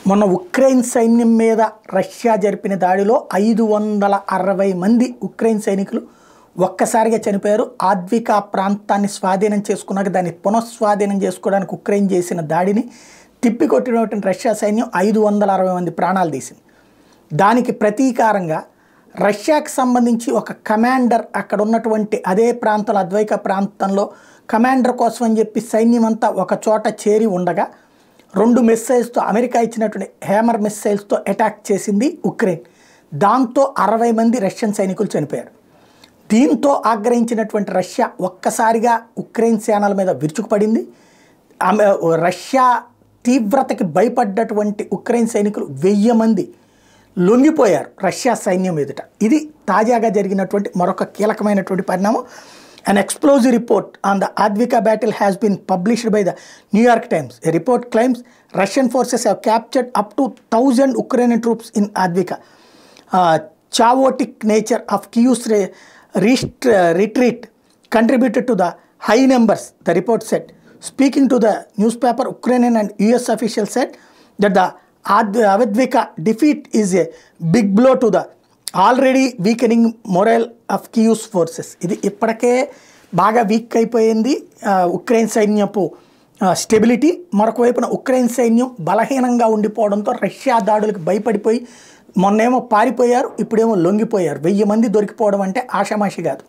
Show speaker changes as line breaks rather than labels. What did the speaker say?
మొన్న ఉక్రెయిన్ సైన్యం మీద రష్యా జరిపిన దాడిలో 560 మంది ఉక్రెయిన్ సైనికులు ఒక్కసారిగా చనిపోయారు. ఆద్వికా ప్రాంతాన్ని స్వాధీనం చేసుకున్నాక దాన్ని పునఃస్వాధీనం చేసుకోవడానికి ఉక్రెయిన్ చేసిన దాడిని తిప్పికొట్టినటువంటి రష్యా సైన్యం 560 మంది ప్రాణాలు తీసింది. దానికి ప్రతీకారంగా రష్యాకి సంబంధించి ఒక కమాండర్ అక్కడ ఉన్నటువంటి అదే ప్రాంతంలో అద్వైక ప్రాంతంలో కమాండర్ కోసం అని చెప్పి సైన్యం అంతా ఒక చోట చేరి ఉండగా 2 మిస్సైల్స్తో అమెరికా ఇచ్చినటువంటి హ్యామర్ మిస్సైల్స్తో అటాక్ చేసింది ఉక్రెయిన్. దాంతో 60 మంది రష్యన్ సైనికులు చనిపోయారు. దీంతో ఆగ్రహించినటువంటి రష్యా ఒక్కసారిగా ఉక్రెయిన్ సేనల మీద విరుచుకుపడింది. రష్యా తీవ్రతకి భయపడ్డటువంటి ఉక్రెయిన్ సైనికులు 1000 మంది లొంగిపోయారు రష్యా సైన్యం ఎదుట. ఇది తాజాగా జరిగినటువంటి మరొక కీలకమైనటువంటి పరిణామం. An explosive report on the Advika battle has been published by the New York Times. A report claims Russian forces have captured up to 1,000 Ukrainian troops in Advika. Chaotic nature of Kyiv's retreat contributed to the high numbers, the report said. Speaking to the newspaper, Ukrainian and US officials said that the Advika defeat is a big blow to the already weakening morale of Kyiv's forces. ఇది ఇప్పటికే బాగా week అయిపోయింది Ukraine సైన్యపు stability. మరొక వైపున Ukraine సైన్యం బలహీనంగా ఉండిపోవడంతో Russia దాడులకు భయపడిపోయి మొన్నేమో పారిపోయారు, ఇప్పుడేమో లొంగిపోయారు. 1000 మంది దొరికిపోవడం అంటే ఆషామాషి కాదు.